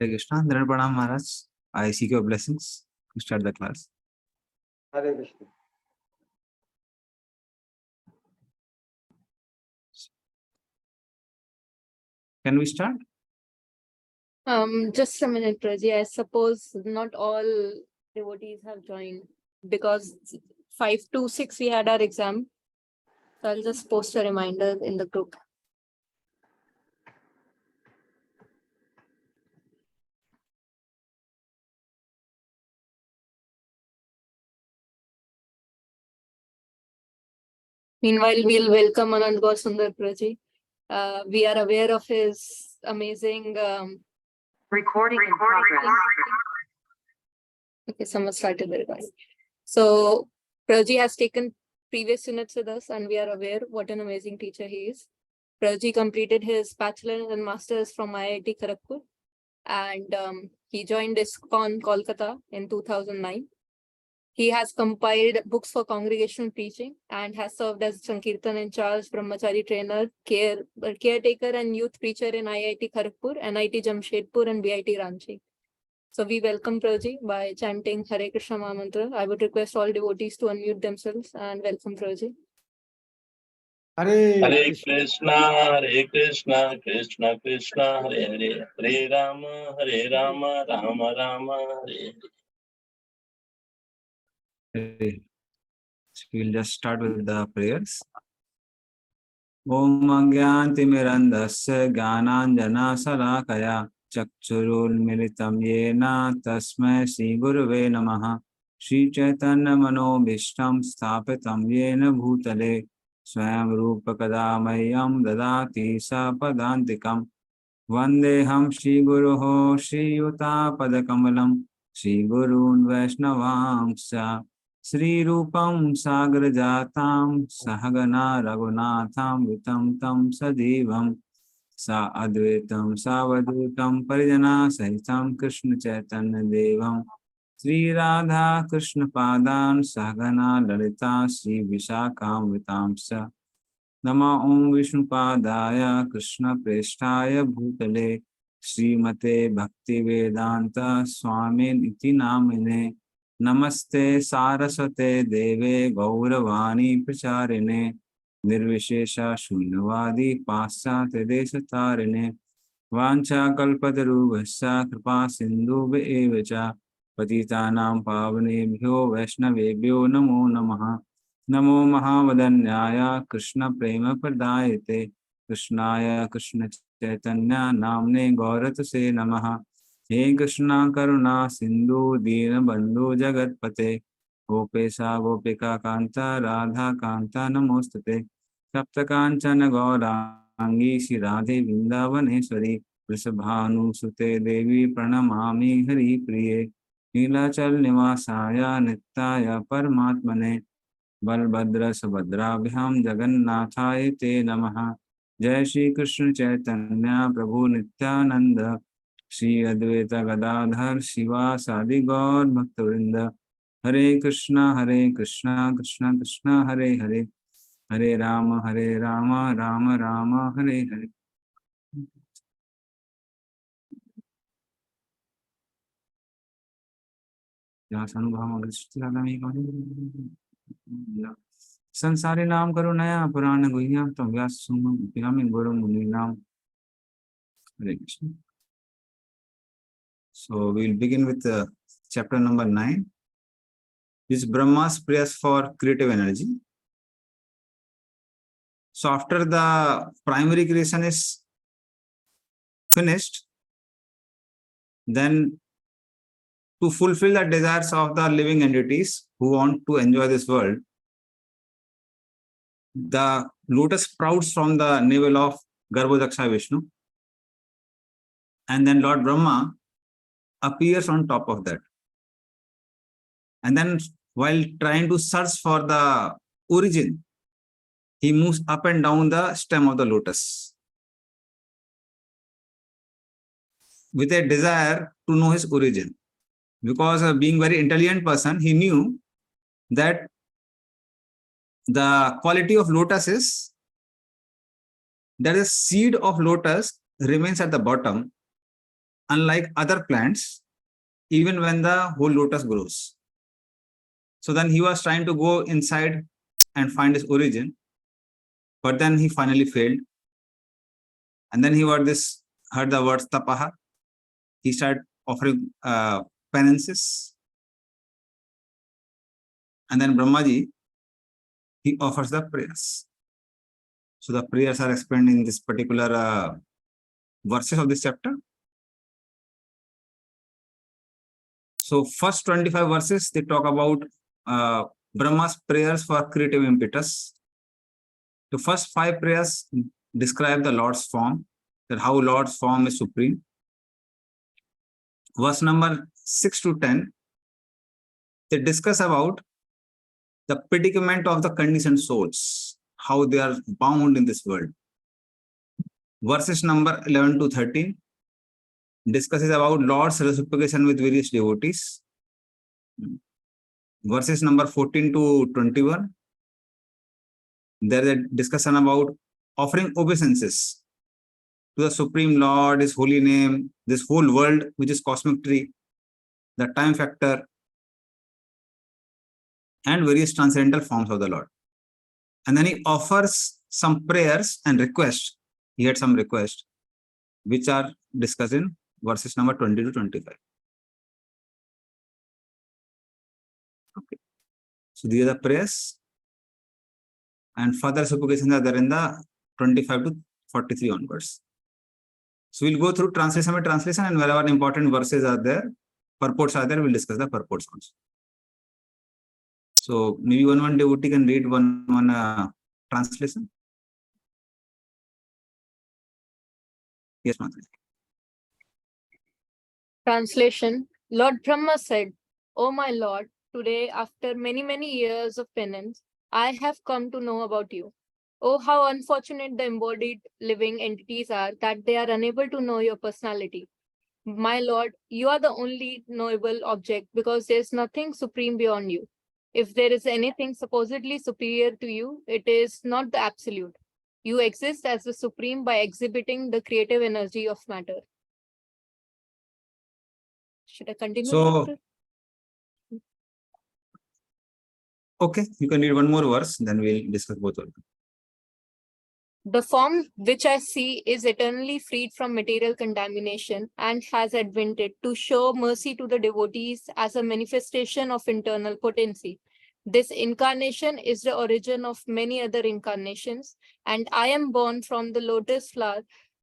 Hare Krishna. Dharan Pranam Maharaj. I seek your blessings to start the class. Hare Krishna. Can we start? Just a minute, Praji. I suppose not all devotees have joined because 5 to 6 we had our exam. So I'll just post a reminder in the group. Meanwhile, we'll welcome Anand Gaur Sundar Praji. We are aware of his amazing Recording in progress. Okay, someone started the recording. So Praji has taken previous units with us and we are aware what an amazing teacher he is. Praji completed his bachelor's and master's from IIT Kharagpur and he joined ISKCON Kolkata in 2009. He has compiled books for congregational preaching and has served as Sankirtan in charge, Brahmachari trainer, caretaker and youth preacher in IIT Kharagpur, NIT Jamshedpur and BIT Ranchi. So we welcome Praji by chanting Hare Krishna Mahamantra. I would request all devotees to unmute themselves and welcome Praji. Hare Hare Krishna. Krishna, Krishna Krishna, Hare Hare, Hare Rama, Rama Rama, Hare Okay. So we'll just start with the prayers. Om Agyantimirandasya Gyananjana Salakaya Chakchurulmilitam Yena Tasmai Shri Gurave Namaha Shri Chaitanya Manobishtam Sthapitam Yena Bhutale Swayam Rupa Kadamayam Dadati Sapadantikam Vandeham Shri Guruho Shri Yuta Padakamalam Shri Gurun Vaishnavamsa Sri Rupam Sagar Jatam Sahagana Raghunatham Vitam Tam Sadivam Sa Advaitam Savadutam Parijana Sahitam Krishna Chaitanya Devam Sri Radha Krishna Padan Sahagana Lalita Sri Vishakam Vitamsa Nama Om Vishnupadaya Krishna Presthaya Bhutale Srimate Bhakti Vedanta Swamin Iti Namine Namaste Saraswate Deve Gauravani Pracharine Nirvishesha Shunyavadi Paschate Desatarine Vancha Kalpatarubhasya Kripa Sindhu Evacha Patitanam Pavanebhyo Vaishnavebhyo Namo Namaha Namo Mahavadanyaya Krishna Prema Pradayate Krishnaya Krishna Chaitanya Namne Gauratase Namaha He Krishna Karuna Sindhu Dina Bandhu Jagatpate Gopesa Gopika Kanta Radha Kanta Namostate Sapta Kanchana Gaurangi Shri Radhe Vrindavaneshwari Vrisabhanu Sute Devi Pranamami Hari Priye Nilachal Nivasaya Nittaya Paramatmane Balabhadra सुभद्राभ्याम जगन्नाथाय ते नमः जय श्री कृष्ण चैतन्य प्रभु नित्यानंद श्री अद्वैत गदाधर शिवासादि गौर भक्तवृंद हरे कृष्णा कृष्णा कृष्णा हरे हरे हरे राम राम राम हरे हरे संसारी नाम करो नया पुराण गुहिया तो व्यास गुरु मुनि नाम Hare Krishna. So we'll begin with chapter number 9. This is Brahma's prayers for creative energy. So after the primary creation is finished, then to fulfill the desires of the living entities who want to enjoy this world, the lotus sprouts from the navel of Garbhodaksha Vishnu, and then Lord Brahma appears on top of that. And then while trying to search for the origin, he moves up and down the stem of the lotus with a desire to know his origin. Because being very intelligent person, he knew that the quality of lotus is that the seed of lotus remains at the bottom unlike other plants, even when the whole lotus grows. So then he was trying to go inside and find his origin, but then he finally failed. And then he heard the words tapaha. He started offering penances. And then Brahmaji, he offers the prayers. So the prayers are explained in this particular verses of this chapter. So first 25 verses, they talk about Brahma's prayers for creative impetus. The first 5 prayers describe the Lord's form, that how Lord's form is supreme. Verse number 6 to 10, they discuss about the predicament of the conditioned souls, how they are bound in this world. Verses number 11 to 13 discusses about Lord's reciprocation with various devotees. Verses number 14 to 21, there is a discussion about offering obeisances to the Supreme Lord, His holy name, this whole world, which is cosmic tree, the time factor, and various transcendental forms of the Lord. And then he offers some prayers and requests. He had some requests, which are discussed in verses number 20 to 25. Okay. So these are the prayers. And further supplications are there in the 25 to 43 onwards. So we'll go through translation by translation, and wherever important verses are there, purports are there, we'll discuss the purports also. So maybe one devotee can read one translation. Yes, Mataji. Translation. Lord Brahma said, "O my Lord, today, after many years of penance, I have come to know about you. Oh, how unfortunate the embodied living entities are that they are unable to know your personality. My Lord, you are the only knowable object because there is nothing supreme beyond you. If there is anything supposedly superior to you, it is not the absolute. You exist as the supreme by exhibiting the creative energy of matter." Should I continue? So, Doctor? okay, you can read one more verse, then we'll discuss both of them. The form which I see is eternally freed from material contamination and has advented to show mercy to the devotees as a manifestation of internal potency. This incarnation is the origin of many other incarnations, and I am born from the lotus flower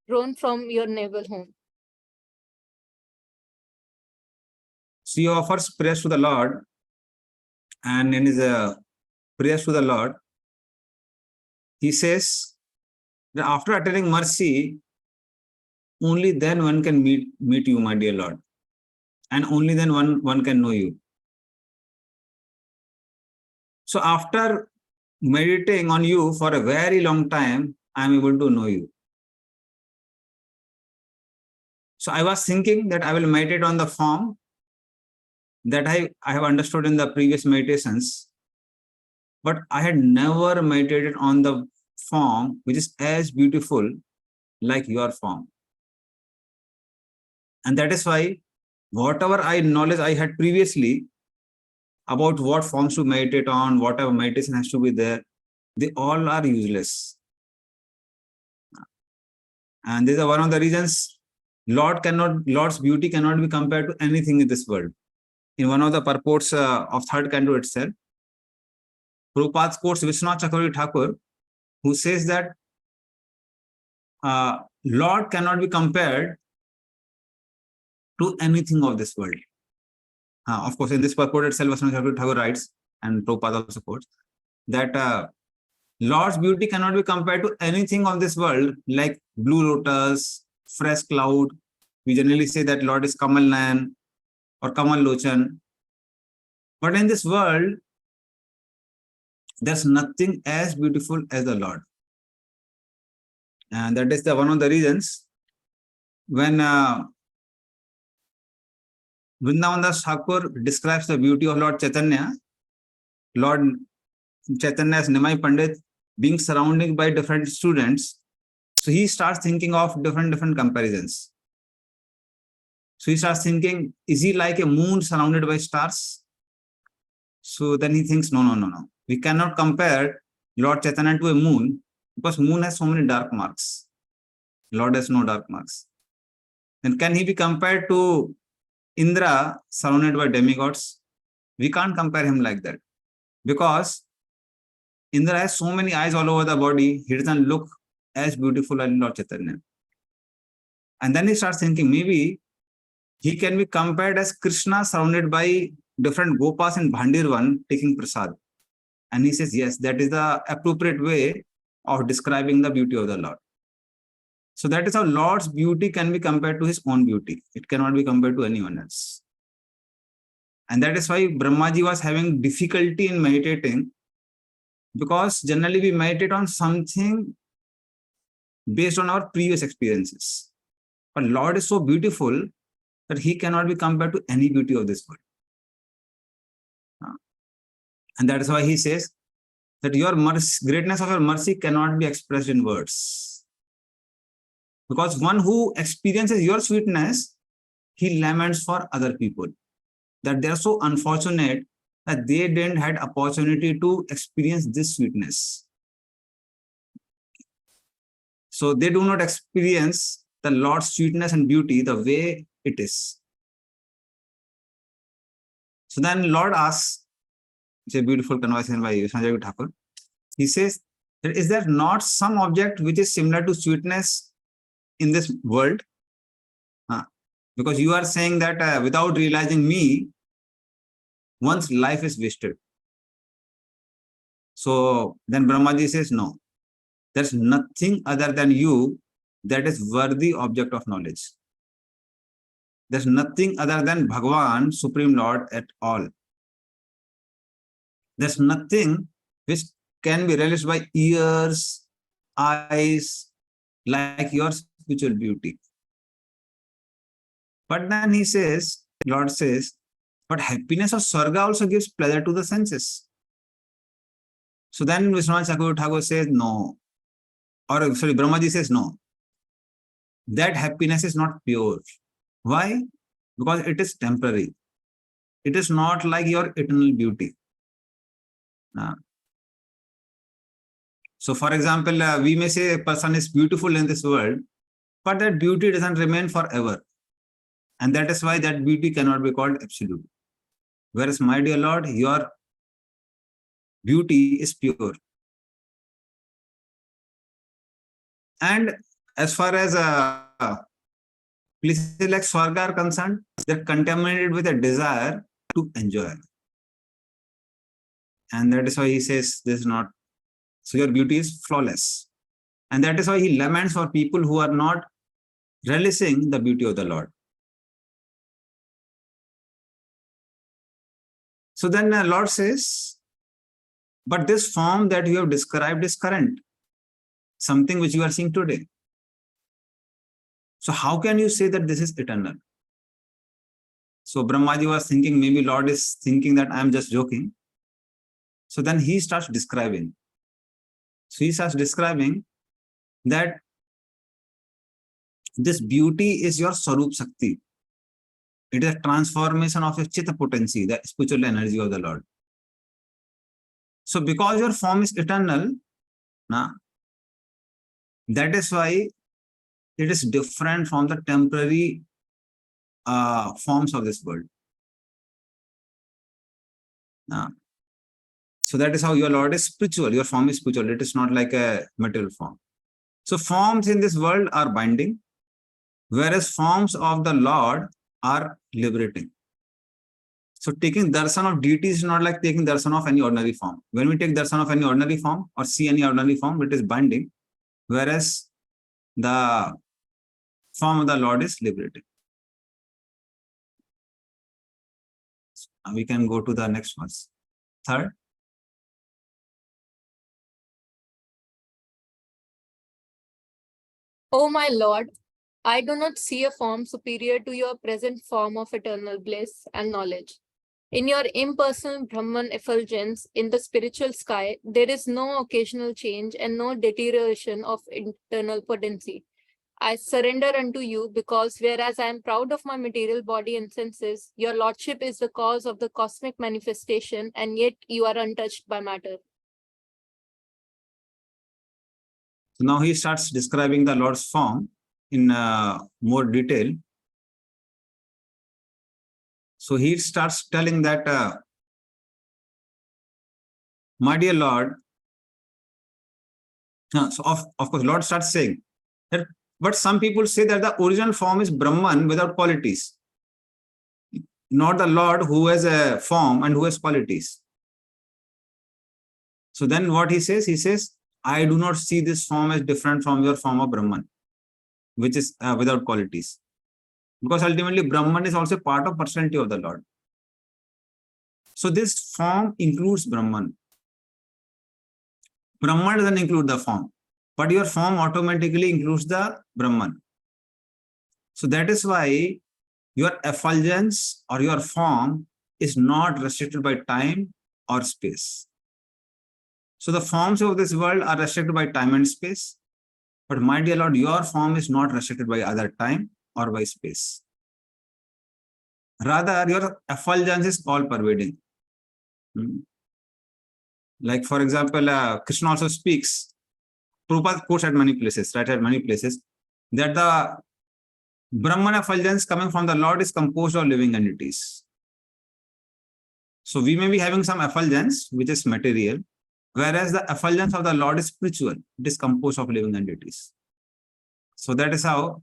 grown from your navel home. So he offers prayers to the Lord, and in his prayers to the Lord, he says that after attaining mercy, only then one can meet you, my dear Lord, and only then one can know you. So after meditating on you for a very long time, I am able to know you. So I was thinking that I will meditate on the form that I have understood in the previous meditations, but I had never meditated on the form which is as beautiful like your form. And that is why whatever knowledge I had previously about what forms to meditate on, whatever meditation has to be there, they all are useless. And this is one of the reasons Lord's beauty cannot be compared to anything in this world. In one of the purports of third canto itself, Prabhupada quotes Vishwanath Chakravarti Thakur, who says that Lord cannot be compared to anything of this world. Of course, in this purport itself, Vishwanath Chakravarti Thakur writes, and Prabhupada also quotes, that Lord's beauty cannot be compared to anything of this world, like blue lotus, fresh cloud. We generally say that Lord is Kamal Nayan or Kamal Lochan. But in this world, there's nothing as beautiful as the Lord. And that is one of the reasons when Vrindavan Das Thakur describes the beauty of Lord Chaitanya, Lord Chaitanya as Nimai Pandit being surrounded by different students. So he starts thinking of different comparisons. So he starts thinking, is he like a moon surrounded by stars? So then he thinks, no, no, no, no. We cannot compare Lord Chaitanya to a moon because moon has so many dark marks. Lord has no dark marks. Then can he be compared to Indra surrounded by demigods? We can't compare him like that because Indra has so many eyes all over the body, he doesn't look as beautiful as Lord Chaitanya. And then he starts thinking, maybe he can be compared as Krishna surrounded by different gopas in Bhandirvan taking prasad. And he says, yes, that is the appropriate way of describing the beauty of the Lord. So that is how Lord's beauty can be compared to his own beauty. It cannot be compared to anyone else. And that is why Brahmaji was having difficulty in meditating, because generally we meditate on something based on our previous experiences. But Lord is so beautiful that he cannot be compared to any beauty of this world. And that is why he says that your mercy, greatness of your mercy cannot be expressed in words. Because one who experiences your sweetness, he laments for other people, that they are so unfortunate that they didn't had opportunity to experience this sweetness. So they do not experience the Lord's sweetness and beauty the way it is. So then Lord asks, it's a beautiful conversation by Sanjay Thakur. He says, is there not some object which is similar to sweetness in this world? Because you are saying that without realizing me, one's life is wasted. So then Brahmaji says, no, there's nothing other than you that is worthy object of knowledge. There's nothing other than Bhagavan, Supreme Lord at all. There's nothing which can be realized by ears, eyes, like your spiritual beauty. But then he says, Lord says, but happiness of Swarga also gives pleasure to the senses. So then Vishwanath Chakravarti Thakur says, no. Or sorry, Brahmaji says, no. That happiness is not pure. Why? Because it is temporary. It is not like your eternal beauty. So for example, we may say a person is beautiful in this world, but that beauty doesn't remain forever. And that is why that beauty cannot be called absolute. Whereas, my dear Lord, your beauty is pure. And as far as places like Swarga are concerned, they're contaminated with a desire to enjoy. And that is why he says this is not, so your beauty is flawless. And that is why he laments for people who are not relishing the beauty of the Lord. So then the Lord says, but this form that you have described is current, something which you are seeing today. So how can you say that this is eternal? So Brahmaji was thinking, maybe Lord is thinking that I am just joking. So then he starts describing. So he starts describing that this beauty is your Sarup Shakti. It is a transformation of your Chitta potency, the spiritual energy of the Lord. So because your form is eternal, that is why it is different from the temporary forms of this world. So that is how your Lord is spiritual. Your form is spiritual. It is not like a material form. So forms in this world are binding, whereas forms of the Lord are liberating. So taking darshan of deity is not like taking darshan of any ordinary form. When we take darshan of any ordinary form or see any ordinary form, it is binding, whereas the form of the Lord is liberating. Now we can go to the next verse. Third. O my Lord, I do not see a form superior to your present form of eternal bliss and knowledge. In your impersonal Brahman effulgence in the spiritual sky, there is no occasional change and no deterioration of internal potency. I surrender unto you, because whereas I am proud of my material body and senses, your lordship is the cause of the cosmic manifestation, and yet you are untouched by matter. So now he starts describing the Lord's form in more detail. So he starts telling that, my dear Lord, so of course, Lord starts saying that, but some people say that the original form is Brahman without qualities, not the Lord who has a form and who has qualities. So then what he says, I do not see this form as different from your form of Brahman, which is without qualities. Because ultimately Brahman is also part of personality of the Lord. So this form includes Brahman. Brahman doesn't include the form, but your form automatically includes the Brahman. So that is why your effulgence or your form is not restricted by time or space. So the forms of this world are restricted by time and space. But my dear Lord, your form is not restricted by either time or by space. Rather, your effulgence is all-pervading. Like, for example, Krishna also speaks, Prabhupada quotes at many places, right, at many places, that the Brahman effulgence coming from the Lord is composed of living entities. So we may be having some effulgence, which is material, whereas the effulgence of the Lord is spiritual. It is composed of living entities. So that is how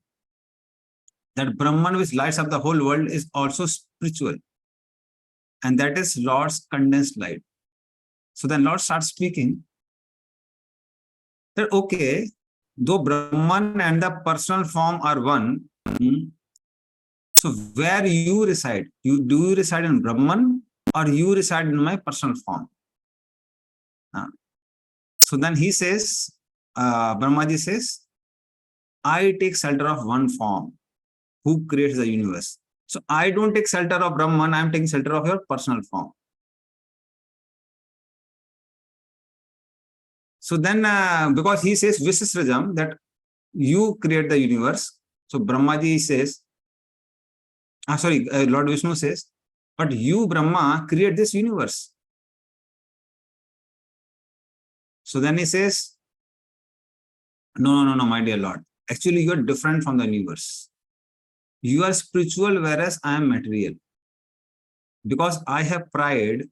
that Brahman, which lights up the whole world, is also spiritual. And that is Lord's condensed light. So then Lord starts speaking that, okay, though Brahman and the personal form are one, so where you reside, do you reside in Brahman or you reside in my personal form? So then he says, Brahmaji says, I take shelter of one form who creates the universe. So I don't take shelter of Brahman, I am taking shelter of your personal form. So then, because he says Visisrajam, that you create the universe. So Brahmaji says, Lord Vishnu says, but you, Brahma, create this universe. So then he says, no, my dear Lord. Actually, you are different from the universe. You are spiritual, whereas I am material. Because I have pride,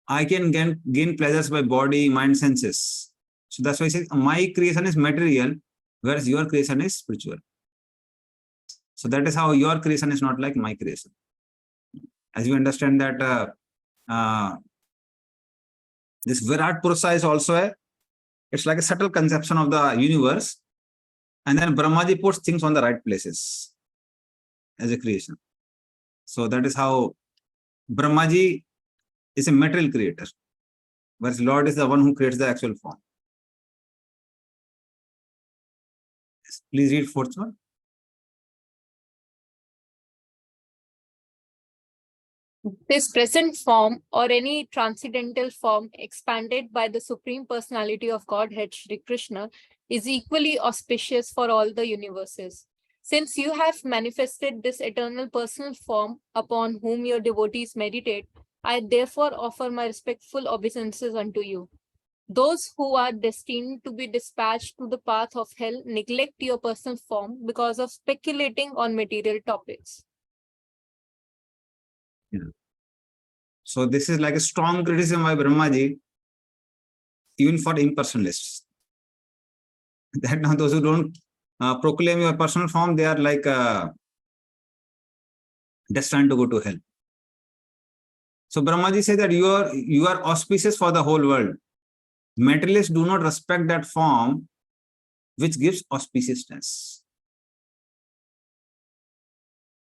I can gain pleasures by body, mind, senses. So that's why he says, my creation is material, whereas your creation is spiritual. So that is how your creation is not like my creation. As you understand that this Virat Purusha is also it's like a subtle conception of the universe. And then Brahmaji puts things on the right places as a creation. So that is how Brahmaji is a material creator, whereas Lord is the one who creates the actual form. Please read fourth one. This present form, or any transcendental form expanded by the Supreme Personality of Godhead, Shri Krishna, is equally auspicious for all the universes. Since you have manifested this eternal personal form upon whom your devotees meditate, I therefore offer my respectful obeisances unto you. Those who are destined to be dispatched to the path of hell neglect your personal form because of speculating on material topics. Yeah. So this is like a strong criticism by Brahmaji, even for impersonalists. That now those who don't proclaim your personal form, they are like destined to go to hell. So Brahmaji says that you are auspicious for the whole world. Materialists do not respect that form which gives auspiciousness.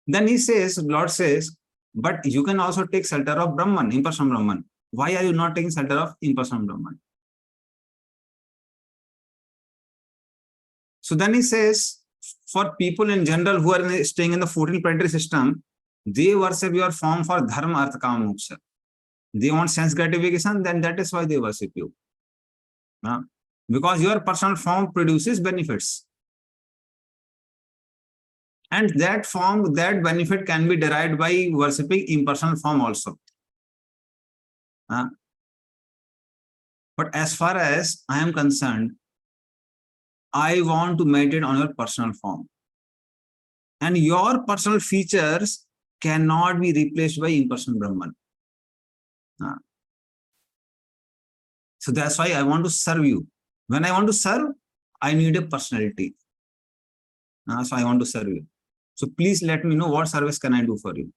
Then he says, Lord says, but you can also take shelter of Brahman, impersonal Brahman. Why are you not taking shelter of impersonal Brahman? So then he says, for people in general who are staying in the 14 planetary system, they worship your form for dharma, artha, kama, moksha. They want sense gratification, then that is why they worship you. Because your personal form produces benefits. And that form, that benefit can be derived by worshipping impersonal form also. But as far as I am concerned, I want to meditate on your personal form. And your personal features cannot be replaced by impersonal Brahman. So that's why I want to serve you. When I want to serve, I need a personality. So I want to serve you. So please let me know what service can I do for you.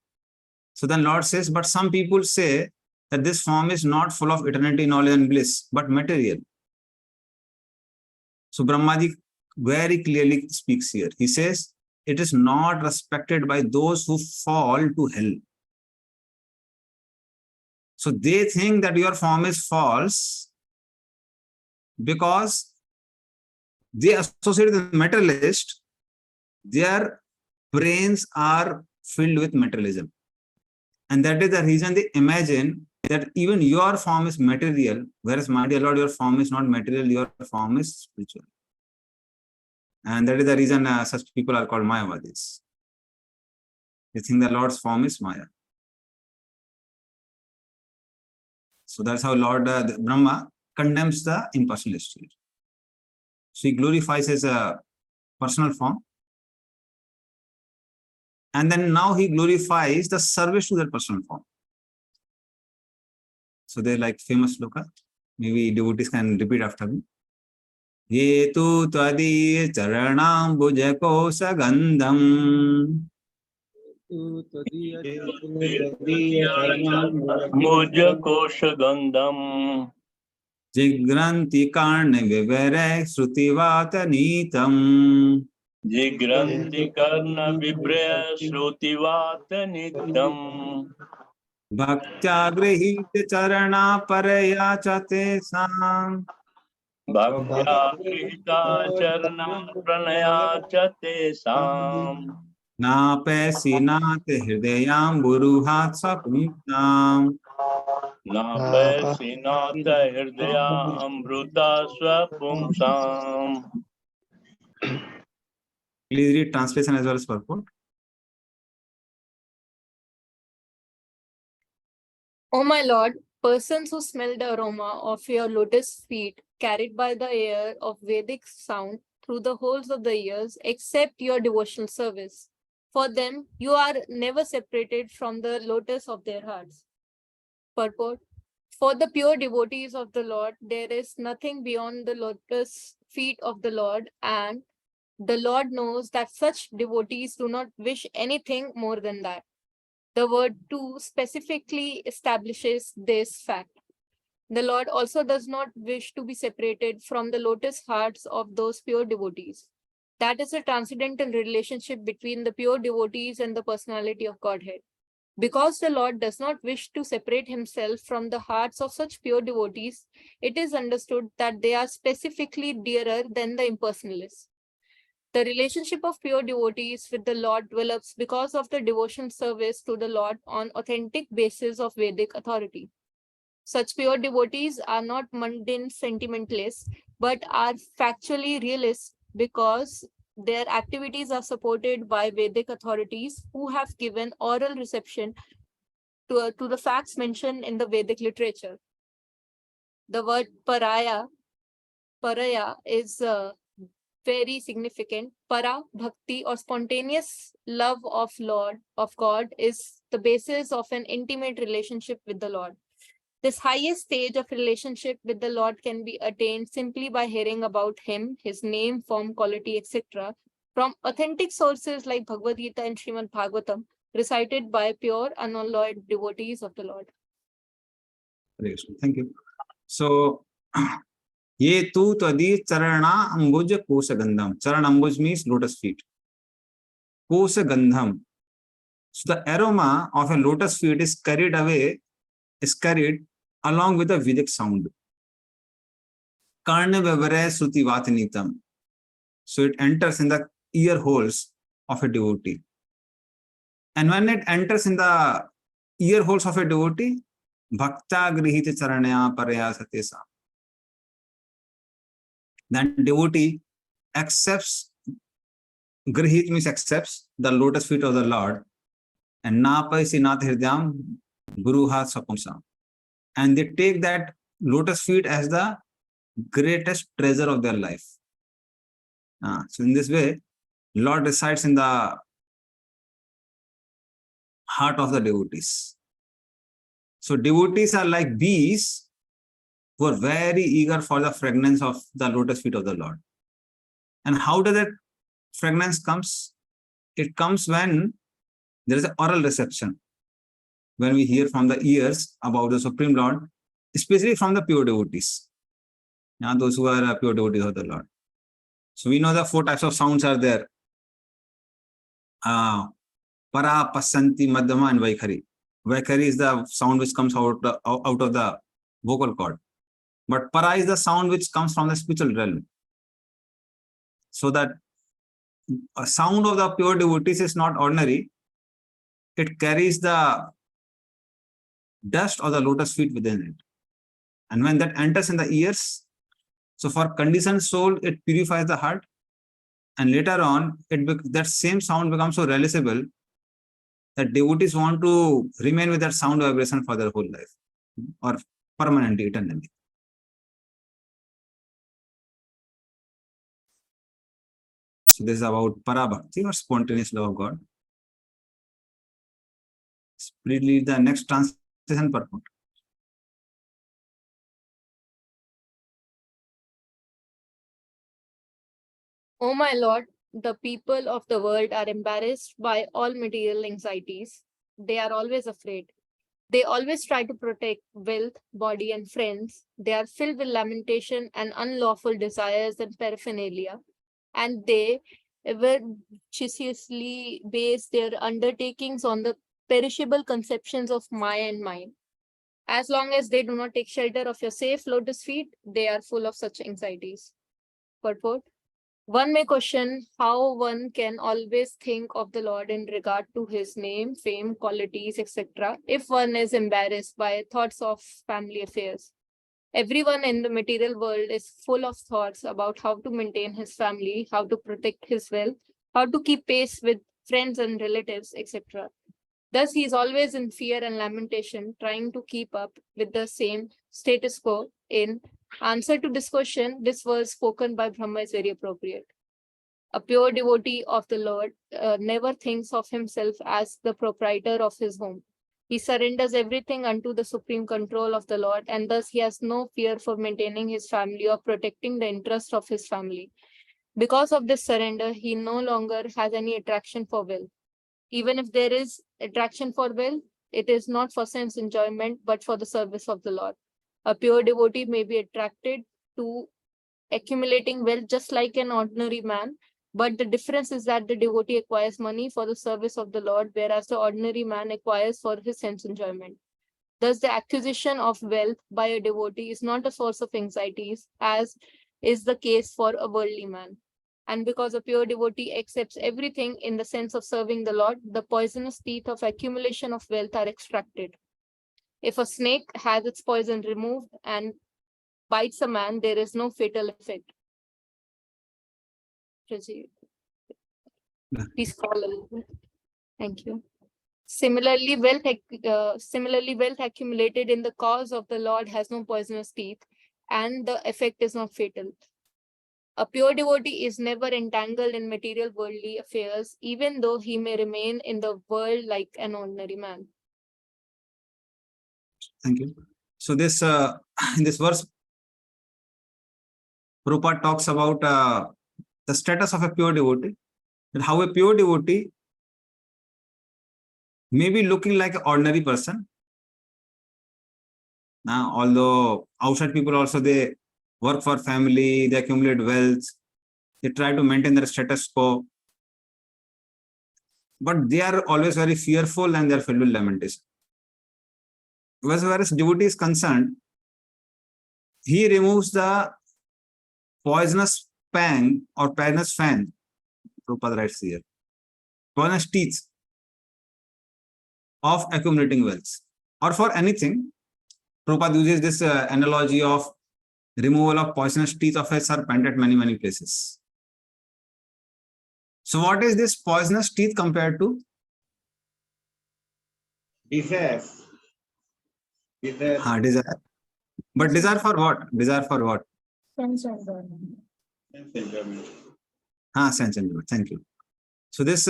So then Lord says, but some people say that this form is not full of eternity, knowledge and bliss, but material. So Brahmaji very clearly speaks here. He says, it is not respected by those who fall to hell. So they think that your form is false because they associate with the materialist, their brains are filled with materialism. And that is the reason they imagine that even your form is material, whereas, my dear Lord, your form is not material, your form is spiritual. And that is the reason such people are called Mayavadis. They think the Lord's form is Maya. So that's how Lord Brahma condemns the impersonalist. So he glorifies his personal form. And then now he glorifies the service to that personal form. So they're like famous sloka. Maybe devotees can repeat after me. Ye tu tvadi charanam bhujako sagandham Muja kosha gandham jigranti karne vivere srutivata nitam jigranti karna vibraya shrutivat nityam bhaktya grihita charana paraya chate sam bhaktya krihita charana pranaya chate sam na pesinate hridayam buruhat sapuntam. na pesinata hirdaya amruta swapumsam. Please read translation as well as purport. O my Lord, persons who smell the aroma of your lotus feet carried by the air of Vedic sound through the holes of the ears accept your devotional service. For them, you are never separated from the lotus of their hearts. Purport. For the pure devotees of the Lord, there is nothing beyond the lotus feet of the Lord, and the Lord knows that such devotees do not wish anything more than that. The word "to" specifically establishes this fact. The Lord also does not wish to be separated from the lotus hearts of those pure devotees. That is a transcendental relationship between the pure devotees and the personality of Godhead. Because the Lord does not wish to separate himself from the hearts of such pure devotees, it is understood that they are specifically dearer than the impersonalists. The relationship of pure devotees with the Lord develops because of the devotion service to the Lord on authentic basis of Vedic authority. Such pure devotees are not mundane sentimentalists, but are factually realists because their activities are supported by Vedic authorities who have given oral reception to the facts mentioned in the Vedic literature. The word paraya is very significant. Para, bhakti, or spontaneous love of God is the basis of an intimate relationship with the Lord. This highest stage of relationship with the Lord can be attained simply by hearing about him, his name, form, quality, etc. from authentic sources like Bhagavad Gita and Srimad Bhagavatam, recited by pure, unalloyed devotees of the Lord. Thank you. So, ye tu tvadi charana ambuja kosa gandham. Charan ambuj means lotus feet. Kosa gandham. So the aroma of a lotus feet is carried along with the Vedic sound. Karna vavare sruti vatanitam. So it enters in the ear holes of a devotee. And when it enters in the ear holes of a devotee, bhakta grihita charanaya paraya satesa. Then devotee accepts Grihit means accepts the lotus feet of the Lord, and Napaisi Nath Hridyam Guruha Sapumsam. And they take that lotus feet as the greatest treasure of their life. So in this way, Lord resides in the heart of the devotees. So devotees are like bees who are very eager for the fragrance of the lotus feet of the Lord. And how does that fragrance comes? It comes when there is an oral reception, when we hear from the ears about the Supreme Lord, especially from the pure devotees, those who are pure devotees of the Lord. So we know the 4 types of sounds are there. Para, Pasanti, Madhyama, and Vaikhari. Vaikhari is the sound which comes out of the vocal cord. But Para is the sound which comes from the spiritual realm. So that a sound of the pure devotees is not ordinary. It carries the dust of the lotus feet within it. And when that enters in the ears, so for conditioned soul, it purifies the heart. And later on, that same sound becomes so realizable that devotees want to remain with that sound vibration for their whole life or permanently, eternally. So this is about Parabhakti or spontaneous love of God. Please read the next translation purport. O my Lord, the people of the world are embarrassed by all material anxieties. They are always afraid. They always try to protect wealth, body, and friends. They are filled with lamentation and unlawful desires and paraphernalia. And they avariciously base their undertakings on the perishable conceptions of Maya and mine. As long as they do not take shelter of your safe lotus feet, they are full of such anxieties. Purport. One may question how one can always think of the Lord in regard to his name, fame, qualities, etc., if one is embarrassed by thoughts of family affairs. Everyone in the material world is full of thoughts about how to maintain his family, how to protect his wealth, how to keep pace with friends and relatives, etc. Thus, he is always in fear and lamentation, trying to keep up with the same status quo. In answer to this question, this verse spoken by Brahma is very appropriate. A pure devotee of the Lord never thinks of himself as the proprietor of his home. He surrenders everything unto the supreme control of the Lord, and thus he has no fear for maintaining his family or protecting the interest of his family. Because of this surrender, he no longer has any attraction for wealth. Even if there is attraction for wealth, it is not for sense enjoyment, but for the service of the Lord. A pure devotee may be attracted to accumulating wealth just like an ordinary man, but the difference is that the devotee acquires money for the service of the Lord, whereas the ordinary man acquires for his sense enjoyment. Thus, the acquisition of wealth by a devotee is not a source of anxieties, as is the case for a worldly man. And because a pure devotee accepts everything in the sense of serving the Lord, the poisonous teeth of accumulation of wealth are extracted. If a snake has its poison removed and bites a man, there is no fatal effect. Please call a little bit. Thank you. Similarly, wealth accumulated in the cause of the Lord has no poisonous teeth, and the effect is not fatal. A pure devotee is never entangled in material worldly affairs, even though he may remain in the world like an ordinary man. Thank you. So this in this verse, Prabhupada talks about the status of a pure devotee, and how a pure devotee may be looking like an ordinary person. Now, although outside people also, they work for family, they accumulate wealth, they try to maintain their status quo, but they are always very fearful and they are filled with lamentation. As far as devotee is concerned, he removes the poisonous pang or poisonous fan, Prabhupada writes here, poisonous teeth of accumulating wealth, or for anything. Prabhupada uses this analogy of removal of poisonous teeth of a serpent at many places. So what is this poisonous teeth compared to? Desire. Desire. Desire. But desire for what? Desire for what? Sense enjoyment. Sense enjoyment. Thank you. So this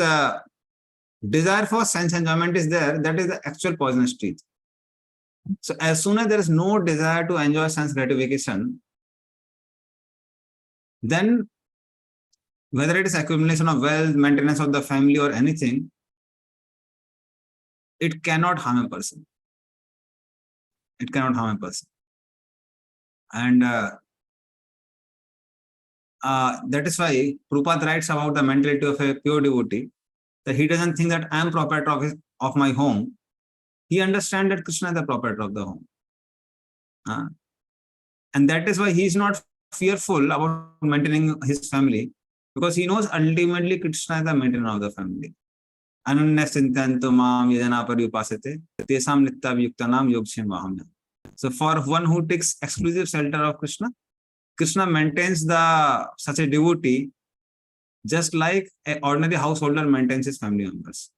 desire for sense enjoyment is there. That is the actual poisonous teeth. So as soon as there is no desire to enjoy sense gratification, then whether it is accumulation of wealth, maintenance of the family or anything, it cannot harm a person. It cannot harm a person. And that is why Prabhupada writes about the mentality of a pure devotee, that he doesn't think that I am proprietor of my home. He understands that Krishna is the proprietor of the home. And that is why he is not fearful about maintaining his family, because he knows ultimately Krishna is the maintainer of the family. Ananya Sintanto Mam Yajana Paripasate, Tesam Nitta Yuktanam Yogshim Vahamya. So for one who takes exclusive shelter of Krishna, Krishna maintains such a devotee just like an ordinary householder maintains his family members.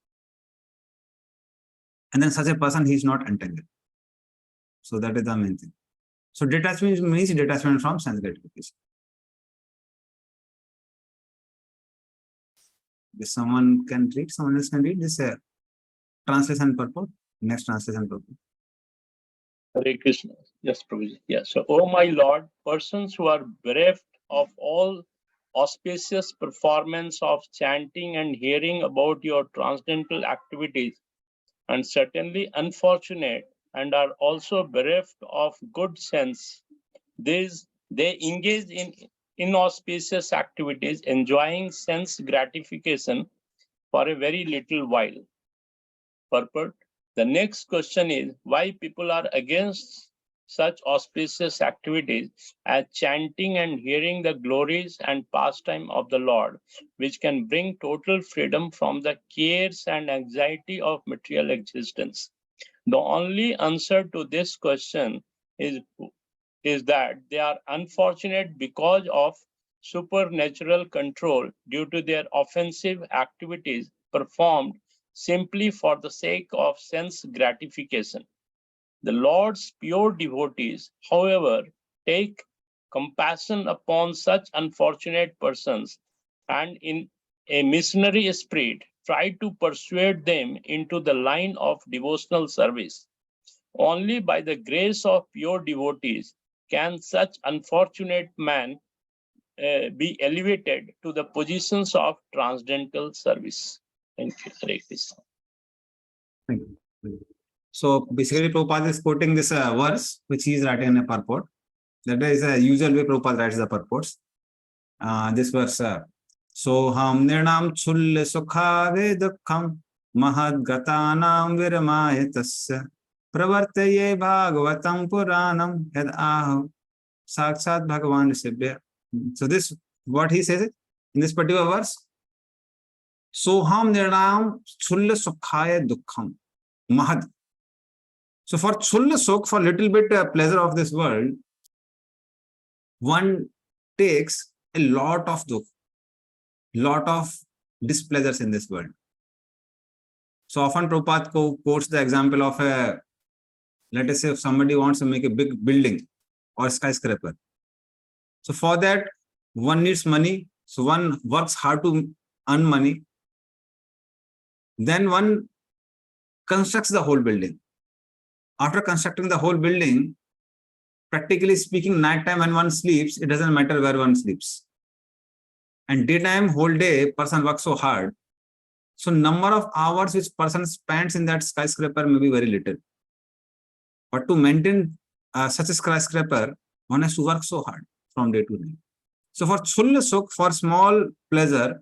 And then such a person, he is not entangled. So that is the main thing. So detachment means detachment from sense gratification. If someone can read, someone else can read this translation purport. Next translation purport. Hare Krishna. Yes, Prabhuji. Yes. So, oh my Lord, persons who are bereft of all auspicious performance of chanting and hearing about your transcendental activities, and certainly unfortunate, and are also bereft of good sense, they engage in inauspicious activities, enjoying sense gratification for a very little while. Purport. The next question is why people are against such auspicious activities as chanting and hearing the glories and pastime of the Lord, which can bring total freedom from the cares and anxiety of material existence. The only answer to this question is that they are unfortunate because of supernatural control due to their offensive activities performed simply for the sake of sense gratification. The Lord's pure devotees, however, take compassion upon such unfortunate persons and in a missionary spirit try to persuade them into the line of devotional service. Only by the grace of pure devotees can such unfortunate man be elevated to the positions of transcendental service. Thank you. Hare Krishna. Thank you. So basically Prabhupada is quoting this verse which he is writing in a purport. That is a usual way Prabhupada writes the purports. This verse, Soham nirnam chull sukhave dukkham mahad gatanam viramayatasya pravartaye bhagavatam puranam yad aho sakshat bhagavan sibhya. So this, what he says in this particular verse, Soham nirnam chull sukhaye dukkham mahad. So for chulla sukh, for little bit pleasure of this world, one takes a lot of dukh, lot of displeasures in this world. So often Prabhupada quotes the example of let us say if somebody wants to make a big building or skyscraper. So for that, one needs money. So one works hard to earn money. Then one constructs the whole building. After constructing the whole building, practically speaking, nighttime when one sleeps, it doesn't matter where one sleeps. And daytime, whole day, person works so hard. So number of hours which person spends in that skyscraper may be very little. But to maintain such a skyscraper, one has to work so hard from day to night. So for chulla sukh, for small pleasure,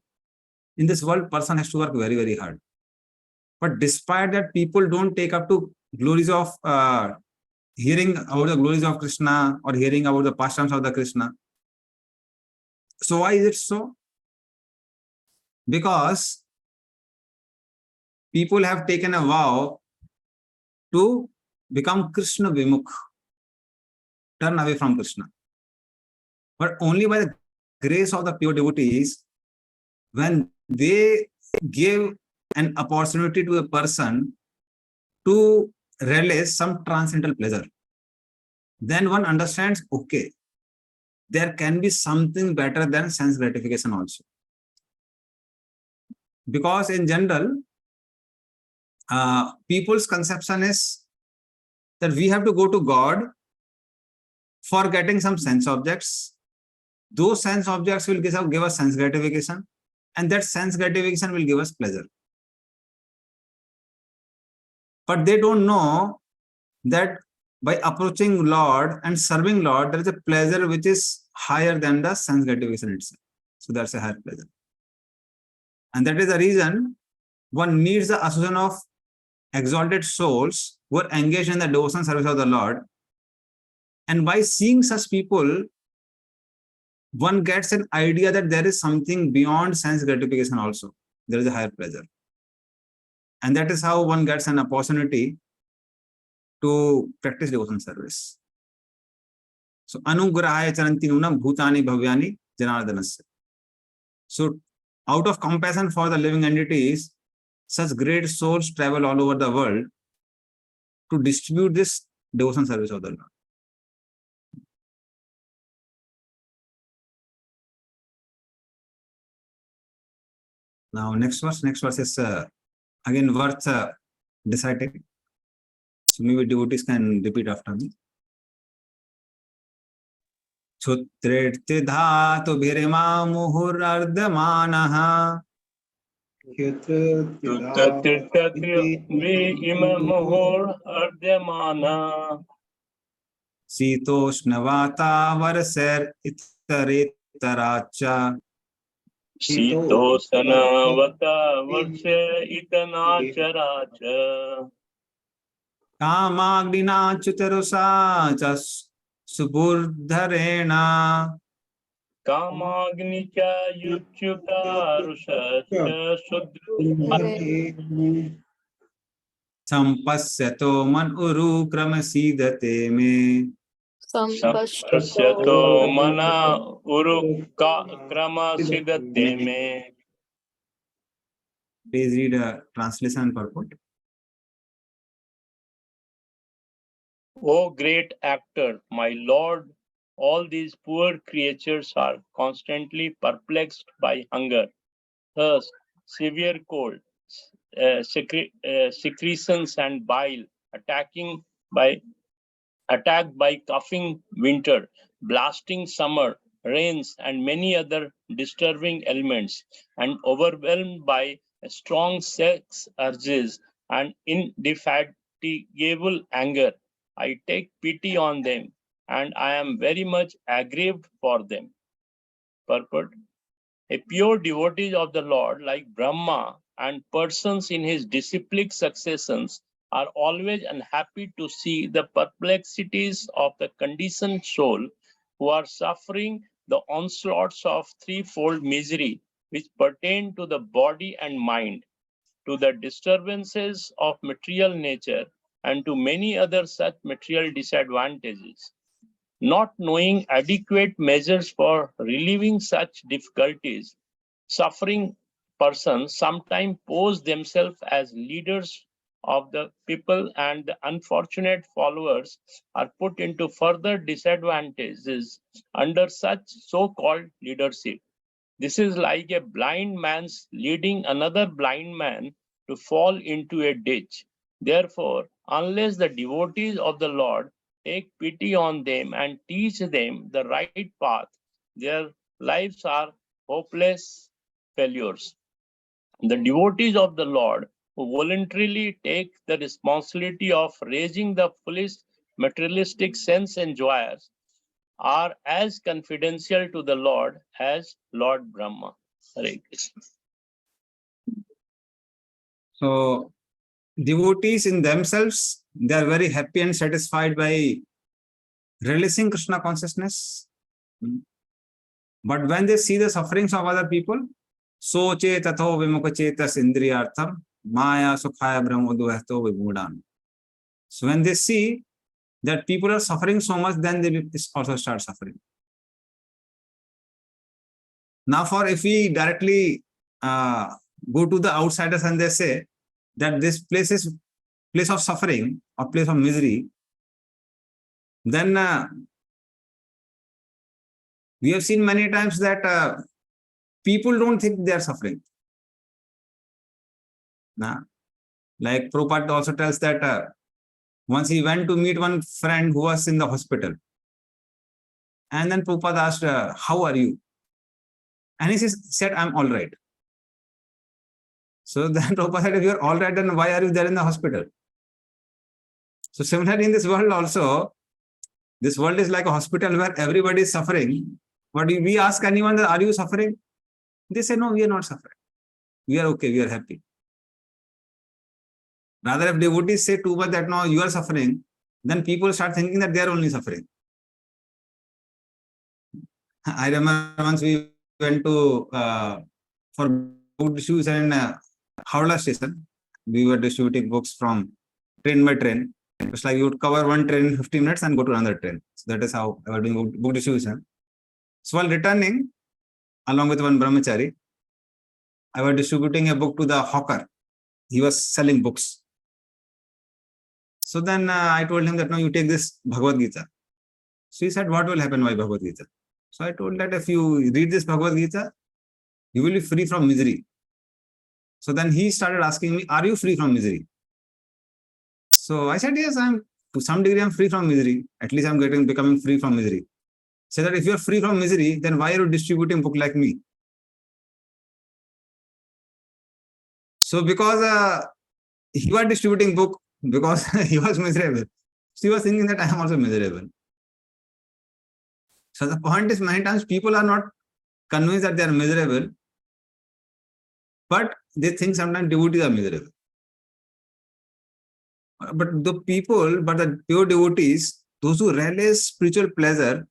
in this world, person has to work very, very hard. But despite that, people don't take up to glories of hearing about the glories of Krishna or hearing about the pastimes of the Krishna. So why is it so? Because people have taken a vow to become Krishna Vimukh, turn away from Krishna. But only by the grace of the pure devotees, when they give an opportunity to a person to relish some transcendental pleasure. Then one understands, okay, there can be something better than sense gratification also. Because in general, people's conception is that we have to go to God for getting some sense objects. Those sense objects will give us sense gratification, and that sense gratification will give us pleasure. But they don't know that by approaching Lord and serving Lord, there is a pleasure which is higher than the sense gratification itself. So that's a higher pleasure. And that is the reason one needs the association of exalted souls who are engaged in the devotion service of the Lord. And by seeing such people, one gets an idea that there is something beyond sense gratification also. There is a higher pleasure. And that is how one gets an opportunity to practice devotion service. So, anugrahaya charanti nunam bhutani bhavyani janardanasya. So, out of compassion for the living entities, such great souls travel all over the world to distribute this devotion service of the Lord. Now, next verse is again worth deciding. So maybe devotees can repeat after me. Chutrete dhatu bhirima muhurardhamanaha imamur ardhamana Sitoshnavata varser itaretaracha Sitosanavata varsha itanacharacha Kamagnina chutarusa chas suburdharena Kamagnica yuchuta rusha sudra Sampasyato man uru kramasidate me. Sampasyato mana uruka krama siddhate me. Please read a translation and purport. O great actor, my lord, all these poor creatures are constantly perplexed by hunger, thirst, severe cold, secretions and bile, attacked by coughing winter, blasting summer, rains, and many other disturbing elements, and overwhelmed by strong sex urges and indefatigable anger. I take pity on them, and I am very much aggrieved for them. Purport. A pure devotee of the Lord, like Brahma and persons in his disciplic successions, are always unhappy to see the perplexities of the conditioned soul who are suffering the onslaughts of threefold misery which pertain to the body and mind, to the disturbances of material nature, and to many other such material disadvantages. Not knowing adequate measures for relieving such difficulties, suffering persons sometimes pose themselves as leaders of the people, and the unfortunate followers are put into further disadvantages under such so-called leadership. This is like a blind man's leading another blind man to fall into a ditch. Therefore, unless the devotees of the Lord take pity on them and teach them the right path, their lives are hopeless failures. The devotees of the Lord who voluntarily take the responsibility of raising the foolish materialistic sense enjoyers are as confidential to the Lord as Lord Brahma. Hare Krishna. So, devotees in themselves, they are very happy and satisfied by releasing Krishna consciousness. But when they see the sufferings of other people, soche tatho vimukachetas indriyartham maya sukhaya brahmoduhto vibhudan. So when they see that people are suffering so much, then they also start suffering. Now, if we directly go to the outsiders and they say that this place is place of suffering or place of misery, then we have seen many times that people don't think they are suffering. Like Prabhupada also tells that once he went to meet one friend who was in the hospital. And then Prabhupada asked, how are you? And he said, I'm all right. So then Prabhupada said, if you're all right, then why are you there in the hospital? So similarly in this world also, this world is like a hospital where everybody is suffering. But if we ask anyone, are you suffering? They say, no, we are not suffering. We are okay, we are happy. Rather, if devotees say too much that no, you are suffering, then people start thinking that they are only suffering. I remember once we went to for book distribution in Howrah station. We were distributing books from train by train. It's like you would cover one train in 15 minutes and go to another train. So that is how I was doing book distribution. So while returning, along with one brahmachari, I was distributing a book to the hawker. He was selling books. So then I told him that, no, you take this Bhagavad Gita. So he said, what will happen by Bhagavad Gita? So I told that if you read this Bhagavad Gita, you will be free from misery. So then he started asking me, are you free from misery? So I said, yes, to some degree, I'm free from misery. At least I'm becoming free from misery. So that if you're free from misery, then why are you distributing book like me? So because he was distributing book because he was miserable. So he was thinking that I am also miserable. So the point is, many times people are not convinced that they are miserable, but they think sometimes devotees are miserable. But the pure devotees, those who relish spiritual pleasure,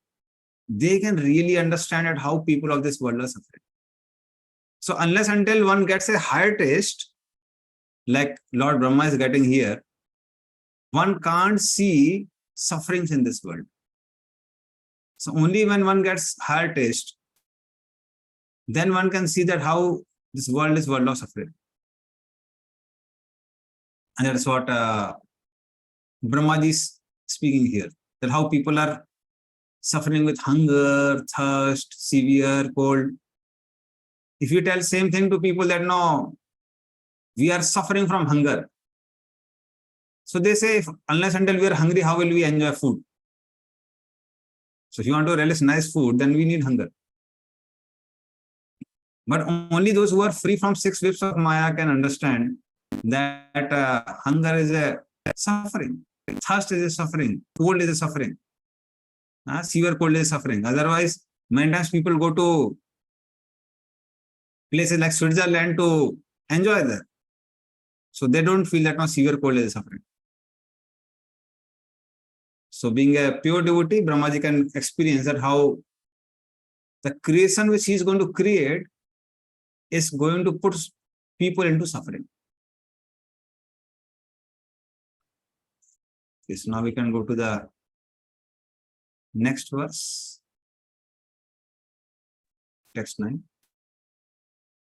they can really understand at how people of this world are suffering. So unless until one gets a higher taste, like Lord Brahma is getting here, one can't see sufferings in this world. So only when one gets higher taste, then one can see that how this world is world of suffering. And that's what Brahmaji is speaking here, that how people are suffering with hunger, thirst, severe cold. If you tell same thing to people that no, we are suffering from hunger. So they say, unless until we are hungry, how will we enjoy food? So if you want to relish nice food, then we need hunger. But only those who are free from 6 whips of Maya can understand that hunger is a suffering, thirst is a suffering, cold is a suffering, severe cold is a suffering. Otherwise, many times people go to places like Switzerland to enjoy that. So they don't feel that no, severe cold is a suffering. So being a pure devotee, Brahmaji can experience that how the creation which he is going to create is going to put people into suffering. Okay, so now we can go to the next verse. Text 9.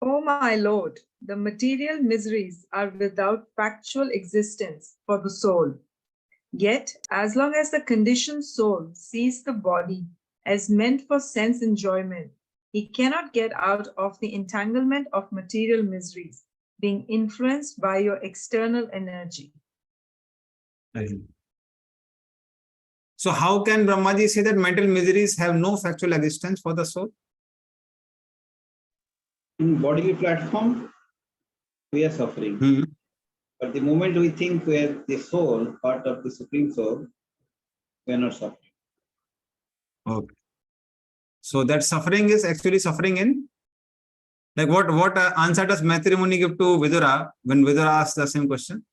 O my Lord, the material miseries are without factual existence for the soul. Yet, as long as the conditioned soul sees the body as meant for sense enjoyment, he cannot get out of the entanglement of material miseries, being influenced by your external energy. So how can Brahmaji say that mental miseries have no factual existence for the soul? In bodily platform, we are suffering. But the moment we think we are the soul, part of the Supreme Soul, we are not suffering. Okay. So that suffering is actually suffering in, like what answer does Maitri Muni give to Vidura when Vidura asks the same question?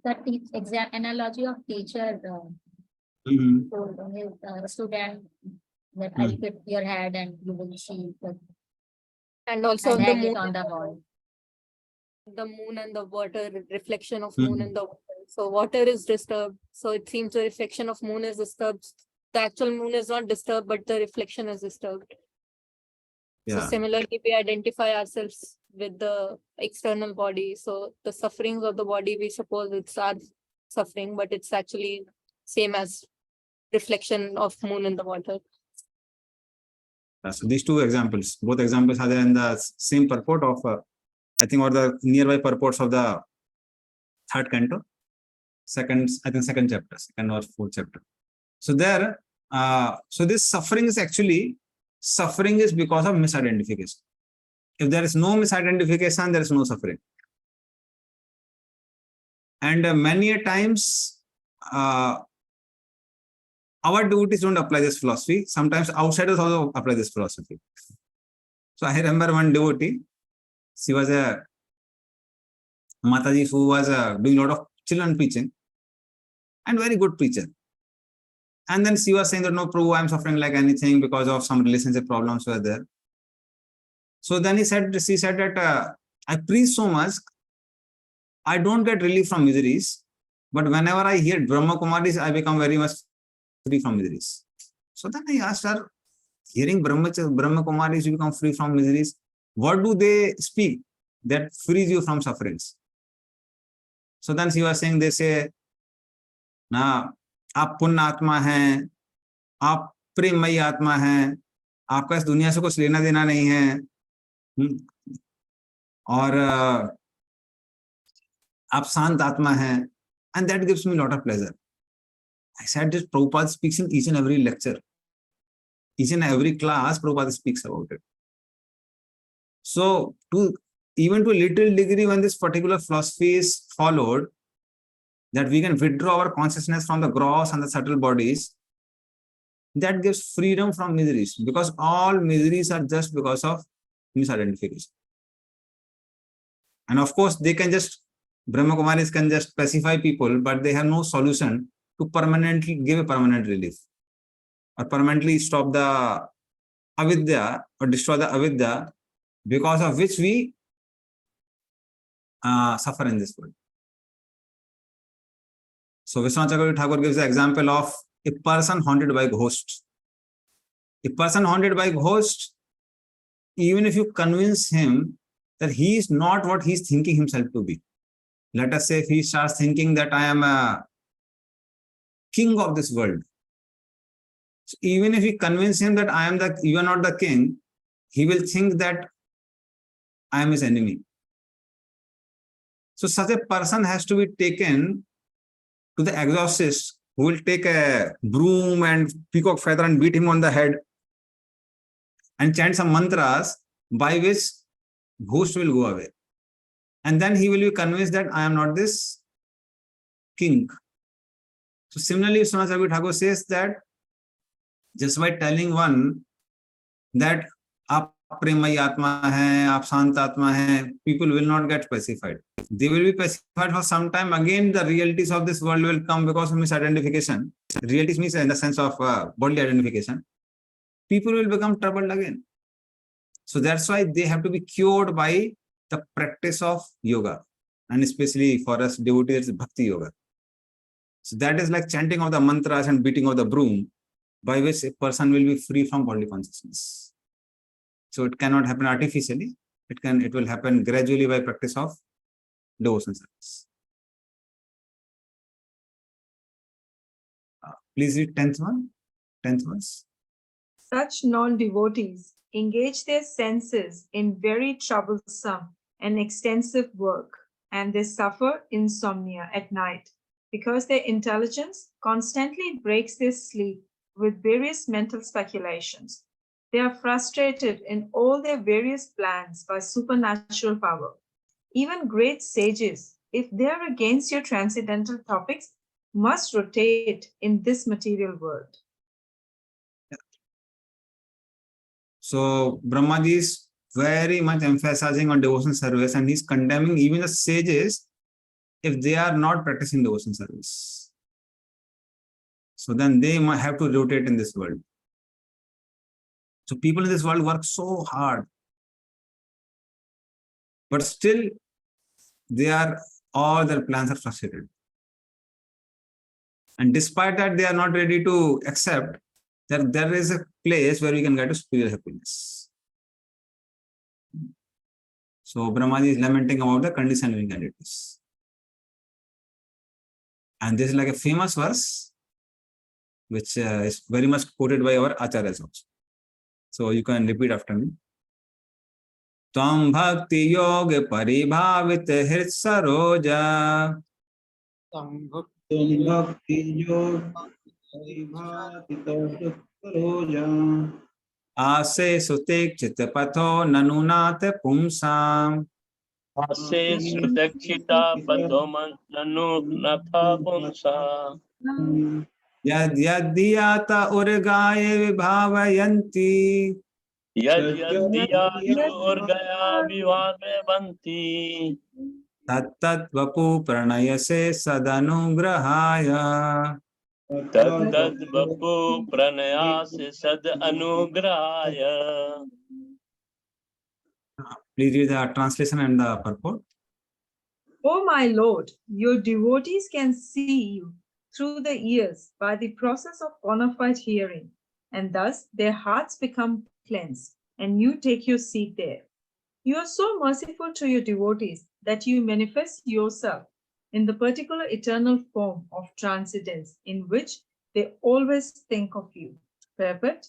The exact analogy of teacher told his student that I'll hit your head and you will see the And also and the hang it moon, on the wall. the moon and the water, reflection of moon and the water. So water is disturbed. So it seems the reflection of moon is disturbed. The actual moon is not disturbed, but the reflection is disturbed. So Yeah. similarly, we identify ourselves with the external body. So the sufferings of the body, we suppose it's our suffering, but it's actually same as reflection of moon in the water. So these two examples, both examples are there in the same purport of, I think, or the nearby purports of the third canto, second chapter, second or fourth chapter. So there, so this suffering is actually, suffering is because of misidentification. If there is no misidentification, there is no suffering. And many a times, our devotees don't apply this philosophy. Sometimes outsiders also apply this philosophy. So I remember one devotee, she was a Mataji who was doing a lot of children preaching and very good preacher. And then she was saying that, no, Prabhu, I'm suffering like anything because of some relationship problems were there. So then she said that I preach so much, I don't get relief from miseries, but whenever I hear Brahma Kumaris, I become very much free from miseries. So then I asked her, hearing Brahma Kumaris, you become free from miseries. What do they speak that frees you from sufferings? So then she was saying, they say, ना आप पुण्य आत्मा हैं, आप प्रेममयी आत्मा हैं, आपका इस दुनिया से कुछ लेना देना नहीं है, और आप शांत आत्मा हैं, and that gives me a lot of pleasure. I said this Prabhupada speaks in each and every lecture, each and every class Prabhupada speaks about it. So even to a little degree, when this particular philosophy is followed, that we can withdraw our consciousness from the gross and the subtle bodies, that gives freedom from miseries, because all miseries are just because of misidentification. And of course, they can just, Brahma Kumaris can just pacify people, but they have no solution to permanently give a permanent relief or permanently stop the avidya or destroy the avidya because of which we suffer in this world. So Vishwanath Chakravarti Thakur gives the example of a person haunted by ghosts. A person haunted by ghosts, even if you convince him that he is not what he is thinking himself to be. Let us say if he starts thinking that I am a king of this world. So even if you convince him that you are not the king, he will think that I am his enemy. So such a person has to be taken to the exorcist, who will take a broom and peacock feather and beat him on the head and chant some mantras by which ghost will go away. And then he will be convinced that I am not this king. So similarly, Vishwanath Chakravarti Thakur says that just by telling one that aap premayi atma hai, aap shant atma hai, people will not get pacified. They will be pacified for some time. Again, the realities of this world will come because of misidentification. Realities means in the sense of bodily identification. People will become troubled again. So that's why they have to be cured by the practice of yoga, and especially for us devotees, bhakti yoga. So that is like chanting of the mantras and beating of the broom, by which a person will be free from bodily consciousness. So it cannot happen artificially. It will happen gradually by practice of devotion service. Please read 10th one. 10th verse. Such non-devotees engage their senses in very troublesome and extensive work, and they suffer insomnia at night because their intelligence constantly breaks their sleep with various mental speculations. They are frustrated in all their various plans by supernatural power. Even great sages, if they are against your transcendental topics, must rotate in this material world. So Brahmaji is very much emphasizing on devotion service, and he's condemning even the sages if they are not practicing devotion service. So then they might have to rotate in this world. So people in this world work so hard, but still all their plans are frustrated. And despite that, they are not ready to accept that there is a place where we can get to superior happiness. So Brahmaji is lamenting about the conditioned living entities. And this is like a famous verse, which is very much quoted by our acharyas also. So you can repeat after me. Tvam bhakti yoga paribhavit hrit saroja Bhakti Yoga Paribhavita Saroja ase sutik chit patho nanunat pumsam Ase srutakshita padhoman nanu natha pumsa. yad yadyata urgaye vibhavayanti Yad yadiyatu urgaya vivame banti. tattat vapu pranayase sadanugrahaya. Tad tad vapu pranayase sad anugrahaya. Please read the translation and the purport. O my Lord, your devotees can see you through the ears by the process of bona fide hearing, and thus their hearts become cleansed, and you take your seat there. You are so merciful to your devotees that you manifest yourself in the particular eternal form of transcendence in which they always think of you. Purport.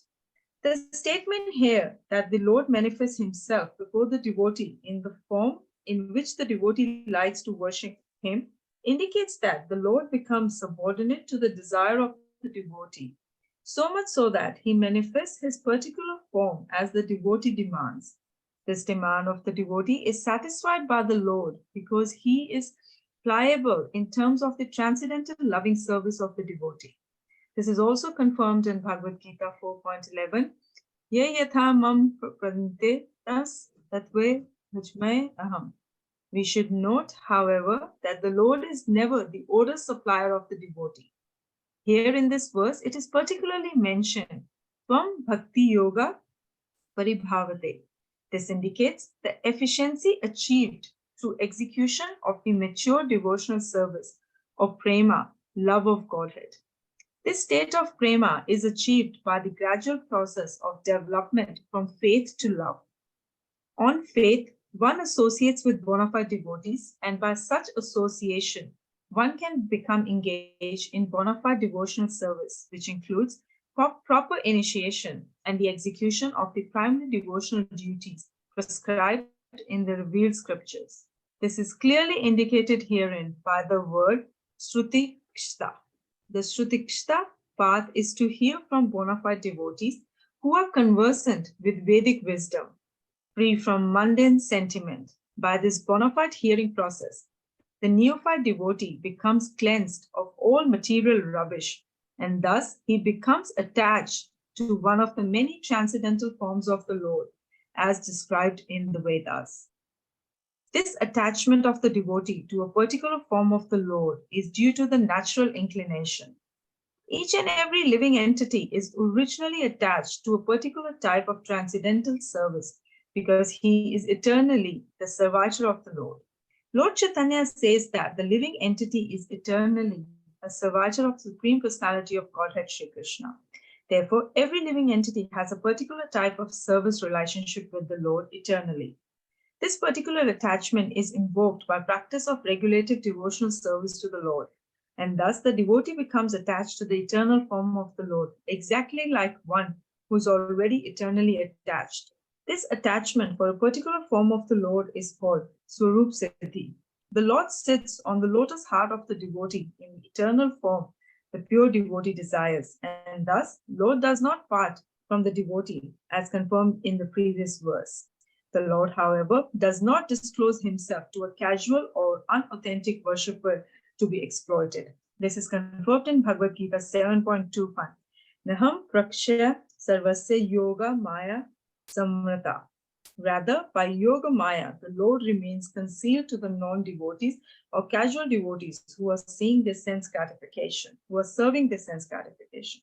The statement here that the Lord manifests himself before the devotee in the form in which the devotee likes to worship him indicates that the Lord becomes subordinate to the desire of the devotee, so much so that he manifests his particular form as the devotee demands. This demand of the devotee is satisfied by the Lord because he is pliable in terms of the transcendental loving service of the devotee. This is also confirmed in Bhagavad Gita 4.11. Ye yatha mam pradante tas tatve bhajmai aham. We should note, however, that the Lord is never the order supplier of the devotee. Here in this verse, it is particularly mentioned, Tvam Bhakti Yoga Paribhavate. This indicates the efficiency achieved through execution of the mature devotional service of prema, love of Godhead. This state of prema is achieved by the gradual process of development from faith to love. On faith, one associates with bona fide devotees, and by such association, one can become engaged in bona fide devotional service, which includes proper initiation and the execution of the primary devotional duties prescribed in the revealed scriptures. This is clearly indicated herein by the word Shrutikshta. The Shrutikshta path is to hear from bona fide devotees who are conversant with Vedic wisdom, free from mundane sentiment. By this bona fide hearing process, the neophyte devotee becomes cleansed of all material rubbish, and thus he becomes attached to one of the many transcendental forms of the Lord, as described in the Vedas. This attachment of the devotee to a particular form of the Lord is due to the natural inclination. Each and every living entity is originally attached to a particular type of transcendental service because he is eternally the servitor of the Lord. Lord Chaitanya says that the living entity is eternally a servitor of the Supreme Personality of Godhead Shri Krishna. Therefore, every living entity has a particular type of service relationship with the Lord eternally. This particular attachment is invoked by practice of regulated devotional service to the Lord, and thus the devotee becomes attached to the eternal form of the Lord, exactly like one who is already eternally attached. This attachment for a particular form of the Lord is called Swarup Siddhi. The Lord sits on the lotus heart of the devotee in eternal form, the pure devotee desires, and thus Lord does not part from the devotee, as confirmed in the previous verse. The Lord, however, does not disclose himself to a casual or unauthentic worshipper to be exploited. This is confirmed in Bhagavad Gita 7.25. Naham prakshya sarvasya yoga maya samrata. Rather, by yoga maya, the Lord remains concealed to the non-devotees or casual devotees who are seeing their sense gratification, who are serving their sense gratification.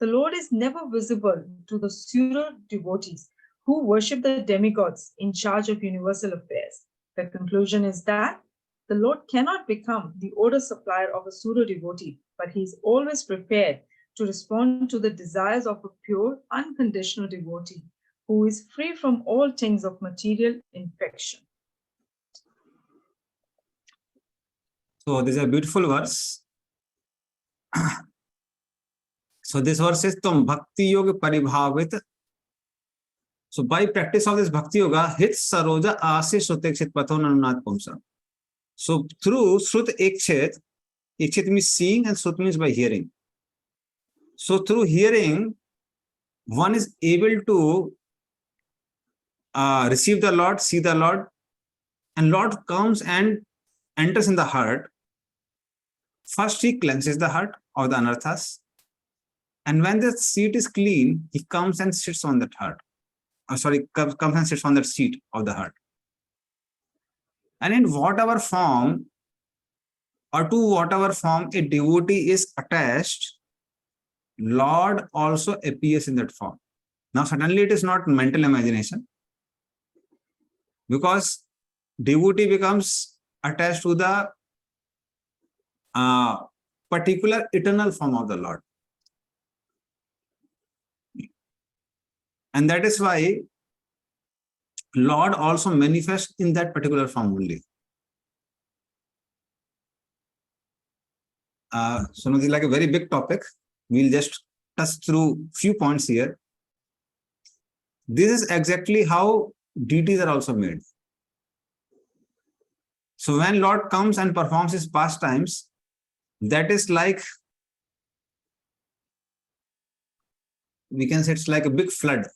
The Lord is never visible to the pseudo devotees who worship the demigods in charge of universal affairs. The conclusion is that the Lord cannot become the order supplier of a pseudo devotee, but he is always prepared to respond to the desires of a pure, unconditional devotee who is free from all things of material infection. So this is a beautiful verse. So this verse is Tum Bhakti Yoga Paribhavit. So by practice of this Bhakti Yoga, Hit Saroja Asi Srutekshit Pathon Anunat Pumsa. So through Srut Ekshit, Ekshit means seeing and Srut means by hearing. So through hearing, one is able to receive the Lord, see the Lord, and Lord comes and enters in the heart. First, he cleanses the heart of the anarthas. And when the seat is clean, he comes and sits on that heart. Comes and sits on that seat of the heart. And in whatever form or to whatever form a devotee is attached, Lord also appears in that form. Now, suddenly it is not mental imagination, because devotee becomes attached to the particular eternal form of the Lord. And that is why Lord also manifests in that particular form only. So this is like a very big topic. We'll just touch through few points here. This is exactly how deities are also made. So when Lord comes and performs his pastimes, that is like, we can say it's like a big flood.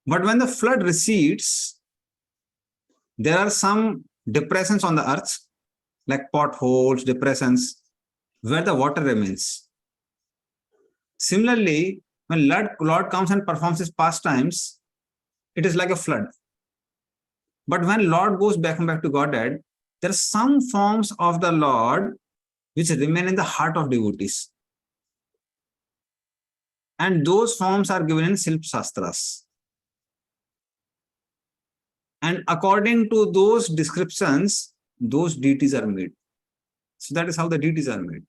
But when the flood recedes, there are some depressions on the earth, like potholes, depressions, where the water remains. Similarly, when Lord comes and performs his pastimes, it is like a flood. But when Lord goes back to Godhead, there are some forms of the Lord which remain in the heart of devotees. And those forms are given in Silp Shastras. And according to those descriptions, those deities are made. So that is how the deities are made.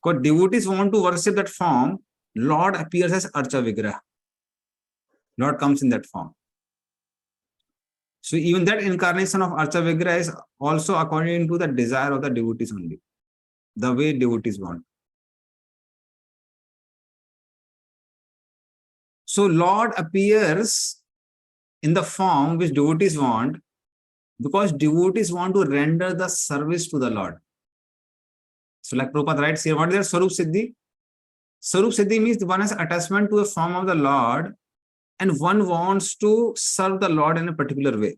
Because devotees want to worship that form, Lord appears as Archa Vigraha. Lord comes in that form. So even that incarnation of Archa Vigraha is also according to the desire of the devotees only, the way devotees want. So Lord appears in the form which devotees want, because devotees want to render the service to the Lord. So like Prabhupada writes here, what is that Swarup Siddhi? Swarup Siddhi means one has attachment to a form of the Lord and one wants to serve the Lord in a particular way.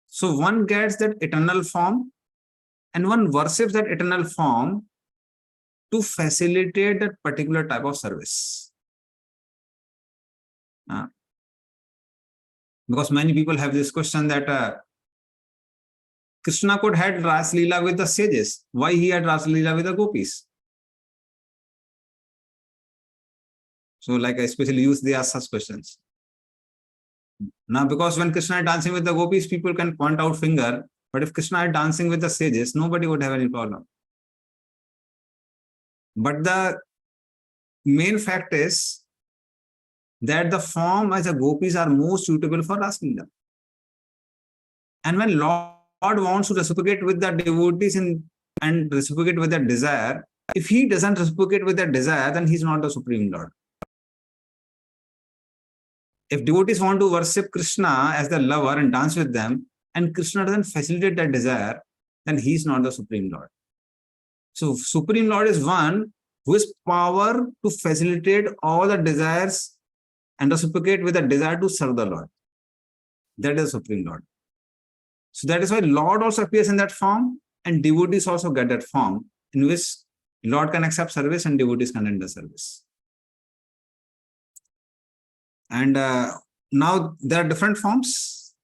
So one gets that eternal form and one worships that eternal form to facilitate that particular type of service. Because many people have this question that Krishna could have Ras Leela with the sages. Why he had Ras Leela with the gopis? So like I especially use, they ask such questions. Now, because when Krishna is dancing with the gopis, people can point out finger. But if Krishna is dancing with the sages, nobody would have any problem. But the main fact is that the form as a gopis are most suitable for Ras Leela. And when Lord wants to reciprocate with the devotees and reciprocate with their desire, if he doesn't reciprocate with their desire, then he's not the Supreme Lord. If devotees want to worship Krishna as their lover and dance with them, and Krishna doesn't facilitate that desire, then he's not the Supreme Lord. So Supreme Lord is one who has power to facilitate all the desires and reciprocate with the desire to serve the Lord. That is Supreme Lord. So that is why Lord also appears in that form, and devotees also get that form in which Lord can accept service and devotees can render service. And now there are different forms.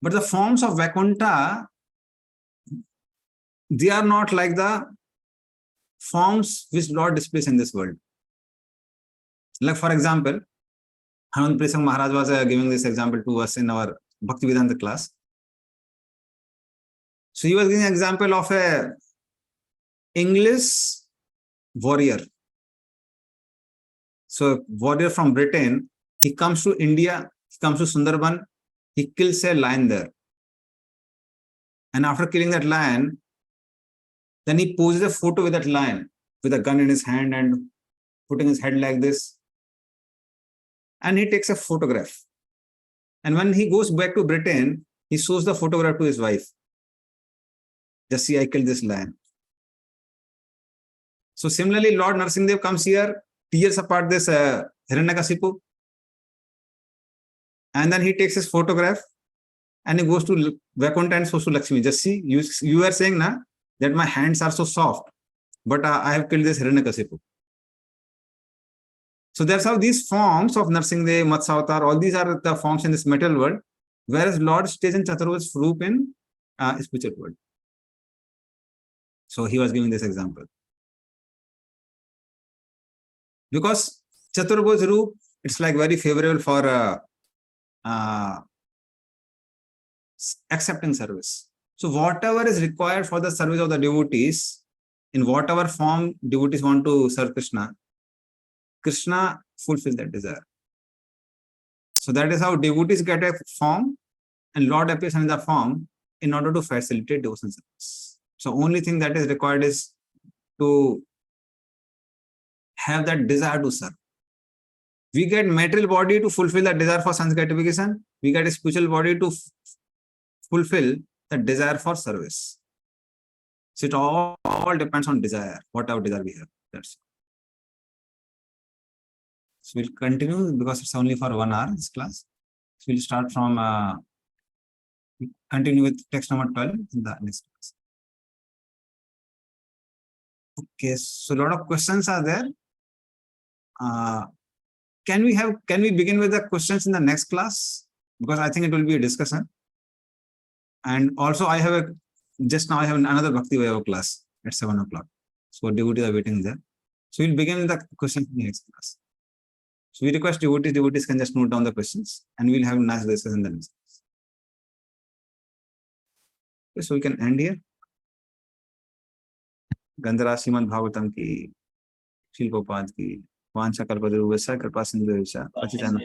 But the forms of Vaikuntha, they are not like the forms which Lord displays in this world. Like for example, Hanund Presang Maharaj was giving this example to us in our Bhaktivedanta class. So he was giving an example of a English warrior. So a warrior from Britain, he comes to India, he comes to Sundarban, he kills a lion there. And after killing that lion, then he poses a photo with that lion, with a gun in his hand and putting his head like this. And he takes a photograph. And when he goes back to Britain, he shows the photograph to his wife. Just see, I killed this lion. So similarly, Lord Narsinghdev comes here, tears apart this Hiranyakasipu, and then he takes his photograph and he goes to Vaikuntha and shows to Lakshmi. Just see, you are saying na, that my hands are so soft, but I have killed this Hiranyakasipu. So that's how these forms of Narsingdev, Matsavatar, all these are the forms in this material world, whereas Lord stays in Chaturbhuj Roop in spiritual world. So he was giving this example. Because Chaturbhuj Roop, it's like very favorable for accepting service. So whatever is required for the service of the devotees, in whatever form devotees want to serve Krishna, Krishna fulfills that desire. So that is how devotees get a form and Lord appears in the form in order to facilitate devotion service. So only thing that is required is to have that desire to serve. We get material body to fulfill the desire for sense gratification. We get a spiritual body to fulfill the desire for service. So it all depends on desire, whatever desire we have. That's it. So we'll continue because it's only for 1 hour this class. So we'll start from continue with text number 12 in the next class. Okay, so a lot of questions are there. Can we begin with the questions in the next class? Because I think it will be a discussion. And also I have just now I have another Bhakti Vaibhav class at 7 o'clock. So devotees are waiting there. So we'll begin with the questions in the next class. So we request devotees can just note down the questions and we'll have a nice discussion in the next class. Okay, so we can end here. Gandhara Srimad Bhagavatam ki, Shilpopad ki, Vancha Kalpadru Vesa, Kripa Sindhu Vesa, Patitan.